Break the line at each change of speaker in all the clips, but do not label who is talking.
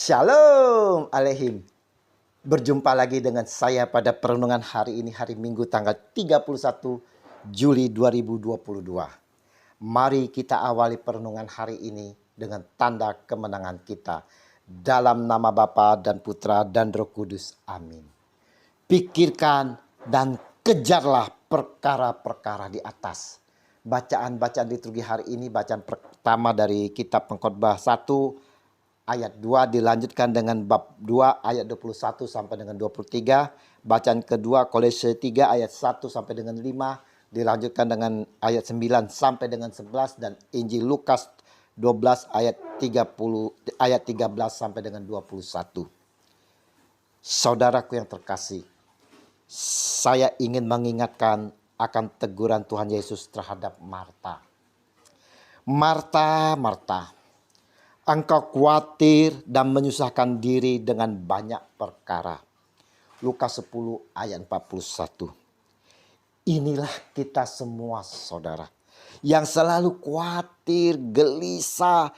Shalom Aleihim. Berjumpa lagi dengan saya pada perenungan hari ini, hari Minggu tanggal 31 Juli 2022. Mari kita awali perenungan hari ini dengan tanda kemenangan kita. Dalam nama Bapa dan Putra dan Roh Kudus. Amin. Pikirkan dan kejarlah perkara-perkara di atas. Bacaan-bacaan liturgi hari ini, bacaan pertama dari kitab Pengkhotbah 1 ayat 2 dilanjutkan dengan bab 2 ayat 21 sampai dengan 23. Bacaan kedua Kolose 3 ayat 1 sampai dengan 5. Dilanjutkan dengan ayat 9 sampai dengan 11. Dan Injil Lukas 12 ayat 13 sampai dengan 21. Saudaraku yang terkasih, saya ingin mengingatkan akan teguran Tuhan Yesus terhadap Marta. Marta, engkau khawatir dan menyusahkan diri dengan banyak perkara. Lukas 10 ayat 41. Inilah kita semua saudara, yang selalu khawatir, gelisah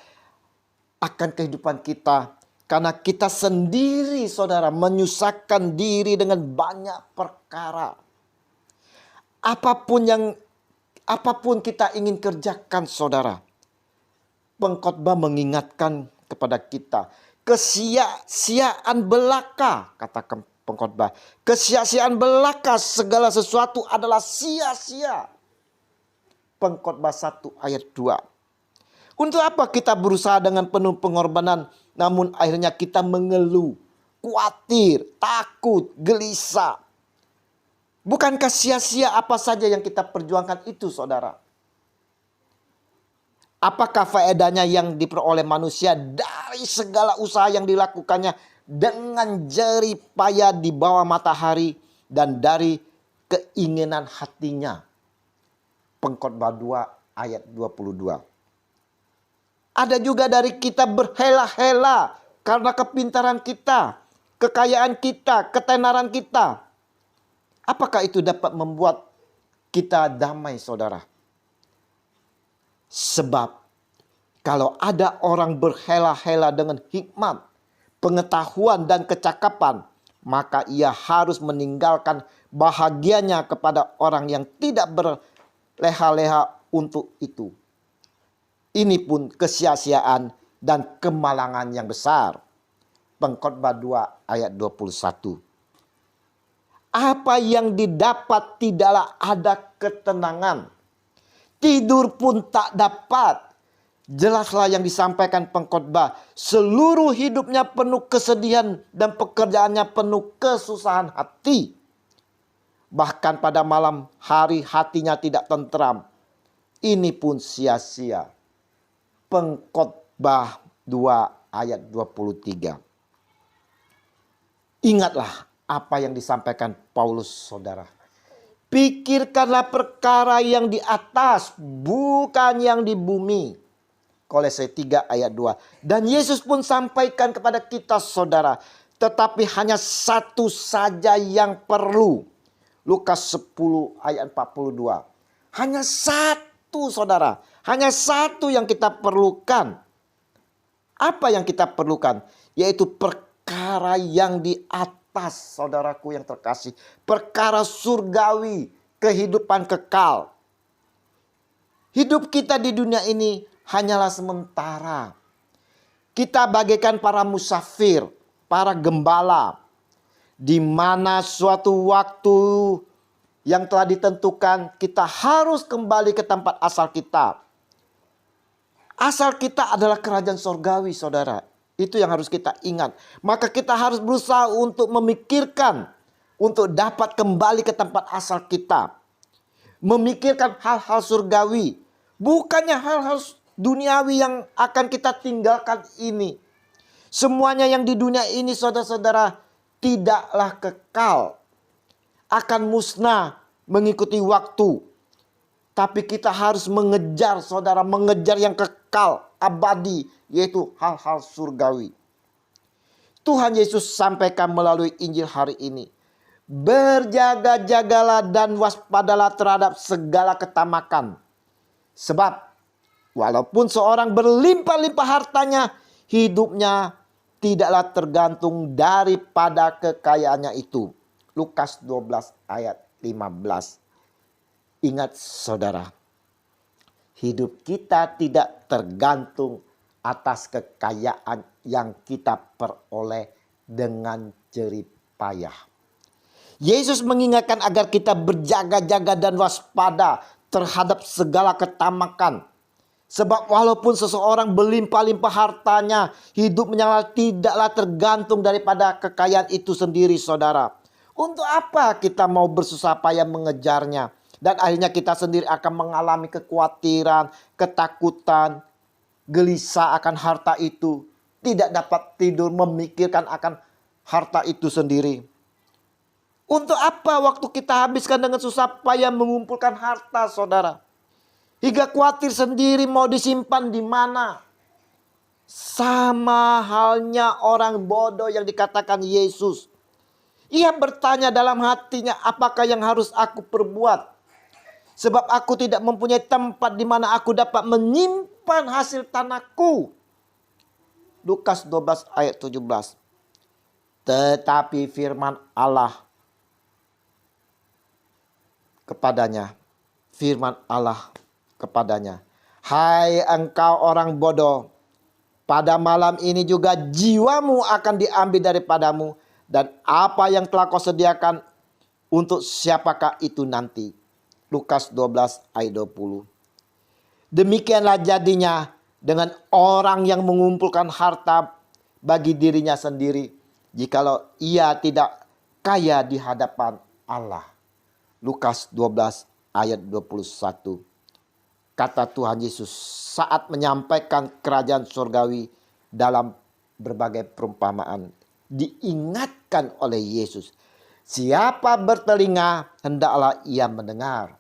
akan kehidupan kita. Karena kita sendiri saudara menyusahkan diri dengan banyak perkara. Apapun kita ingin kerjakan saudara, Pengkhotbah mengingatkan kepada kita kesia-siaan belaka, kata Pengkhotbah. Kesia-siaan belaka, segala sesuatu adalah sia-sia. Pengkhotbah 1 ayat 2. Untuk apa kita berusaha dengan penuh pengorbanan, namun akhirnya kita mengeluh, khawatir, takut, gelisah. Bukankah sia-sia apa saja yang kita perjuangkan itu saudara? Apakah faedahnya yang diperoleh manusia dari segala usaha yang dilakukannya dengan jerih payah di bawah matahari dan dari keinginan hatinya? Pengkhotbah 2 ayat 22. Ada juga dari kita berhela-hela karena kepintaran kita, kekayaan kita, ketenaran kita. Apakah itu dapat membuat kita damai saudara? Sebab kalau ada orang berhela-hela dengan hikmat, pengetahuan dan kecakapan, maka ia harus meninggalkan bahagianya kepada orang yang tidak berleha-leha untuk itu. Ini pun kesia-siaan dan kemalangan yang besar. Pengkhotbah 2 ayat 21. Apa yang didapat tidaklah ada ketenangan. Tidur pun tak dapat. Jelaslah yang disampaikan pengkhotbah. Seluruh hidupnya penuh kesedihan dan pekerjaannya penuh kesusahan hati. Bahkan pada malam hari hatinya tidak tentram. Ini pun sia-sia. Pengkhotbah 2 ayat 23. Ingatlah apa yang disampaikan Paulus saudara. Pikirkanlah perkara yang di atas, bukan yang di bumi. Kolose 3 ayat 2. Dan Yesus pun sampaikan kepada kita saudara, tetapi hanya satu saja yang perlu. Lukas 10 ayat 42. Hanya satu saudara, hanya satu yang kita perlukan. Apa yang kita perlukan? Yaitu perkara yang di atas saudaraku yang terkasih. Perkara surgawi, kehidupan kekal. Hidup kita di dunia ini hanyalah sementara. Kita bagaikan para musafir, para gembala. Di mana suatu waktu yang telah ditentukan kita harus kembali ke tempat asal kita. Asal kita adalah kerajaan surgawi saudara. Itu yang harus kita ingat. Maka kita harus berusaha untuk memikirkan, untuk dapat kembali ke tempat asal kita. Memikirkan hal-hal surgawi. Bukannya hal-hal duniawi yang akan kita tinggalkan ini. Semuanya yang di dunia ini saudara-saudara tidaklah kekal. Akan musnah mengikuti waktu. Tapi kita harus mengejar saudara, mengejar yang kekal, abadi, yaitu hal-hal surgawi. Tuhan Yesus sampaikan melalui Injil hari ini. Berjaga-jagalah dan waspadalah terhadap segala ketamakan. Sebab walaupun seorang berlimpah-limpah hartanya, hidupnya tidaklah tergantung daripada kekayaannya itu. Lukas 12 ayat 15. Ingat saudara, hidup kita tidak tergantung atas kekayaan yang kita peroleh dengan jerih payah. Yesus mengingatkan agar kita berjaga-jaga dan waspada terhadap segala ketamakan. Sebab walaupun seseorang berlimpah-limpah hartanya, hidupnya tidaklah tergantung daripada kekayaan itu sendiri, saudara. Untuk apa kita mau bersusah payah mengejarnya? Dan akhirnya kita sendiri akan mengalami kekhawatiran, ketakutan, gelisah akan harta itu. Tidak dapat tidur memikirkan akan harta itu sendiri. Untuk apa waktu kita habiskan dengan susah payah mengumpulkan harta, saudara? Hingga khawatir sendiri mau disimpan di mana. Sama halnya orang bodoh yang dikatakan Yesus. Ia bertanya dalam hatinya, apakah yang harus aku perbuat? Sebab aku tidak mempunyai tempat di mana aku dapat menyimpan hasil tanahku. Lukas 12 ayat 17. Tetapi firman Allah kepadanya. Hai engkau orang bodoh, pada malam ini juga jiwamu akan diambil daripadamu. Dan apa yang telah kau sediakan untuk siapakah itu nanti? Lukas 12 ayat 20. Demikianlah jadinya dengan orang yang mengumpulkan harta bagi dirinya sendiri, jikalau ia tidak kaya di hadapan Allah. Lukas 12 ayat 21. Kata Tuhan Yesus saat menyampaikan kerajaan surgawi dalam berbagai perumpamaan. Diingatkan oleh Yesus, siapa bertelinga hendaklah ia mendengar.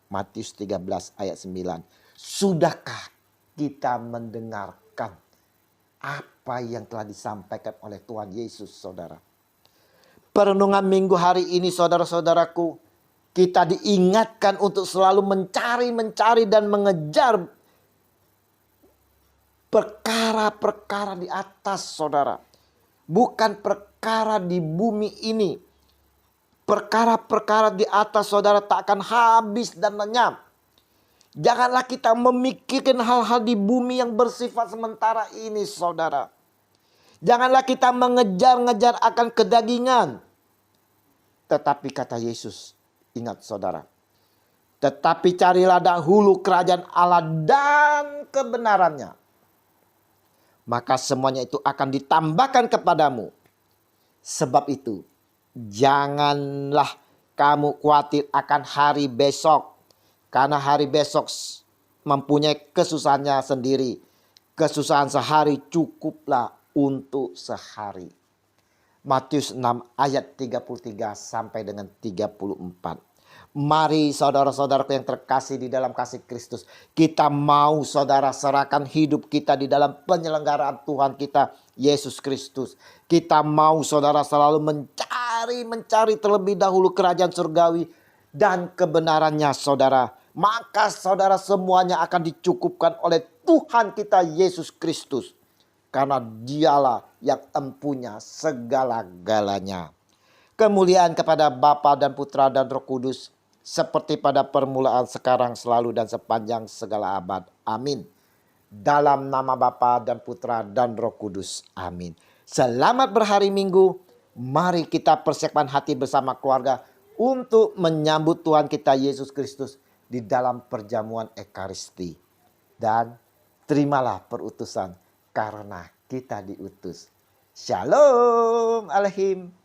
Matius 13 ayat 9. Sudahkah kita mendengarkan apa yang telah disampaikan oleh Tuhan Yesus, saudara? Perenungan minggu hari ini, saudara-saudaraku, kita diingatkan untuk selalu mencari dan mengejar perkara-perkara di atas, saudara. Bukan perkara di bumi ini. Perkara-perkara di atas, saudara, tak akan habis dan lenyap. Janganlah kita memikirkan hal-hal di bumi yang bersifat sementara ini, saudara. Janganlah kita mengejar-ngejar akan kedagingan. Tetapi kata Yesus, ingat saudara. Tetapi carilah dahulu kerajaan Allah dan kebenarannya. Maka semuanya itu akan ditambahkan kepadamu. Sebab itu, janganlah kamu khawatir akan hari besok. Karena hari besok mempunyai kesusahannya sendiri. Kesusahan sehari cukuplah untuk sehari. Matius 6 ayat 33 sampai dengan 34. Mari saudara-saudaraku yang terkasih di dalam kasih Kristus. Kita mau saudara serahkan hidup kita di dalam penyelenggaraan Tuhan kita Yesus Kristus. Kita mau saudara selalu mencari terlebih dahulu kerajaan surgawi dan kebenarannya, saudara. Maka saudara semuanya akan dicukupkan oleh Tuhan kita Yesus Kristus. Karena dialah yang empunya segala-galanya. Kemuliaan kepada Bapa dan Putra dan Roh Kudus. Seperti pada permulaan, sekarang, selalu, dan sepanjang segala abad. Amin. Dalam nama Bapa dan Putra dan Roh Kudus. Amin. Selamat berhari Minggu. Mari kita persiapkan hati bersama keluarga untuk menyambut Tuhan kita Yesus Kristus di dalam perjamuan Ekaristi. Dan terimalah perutusan karena kita diutus. Shalom Alehim.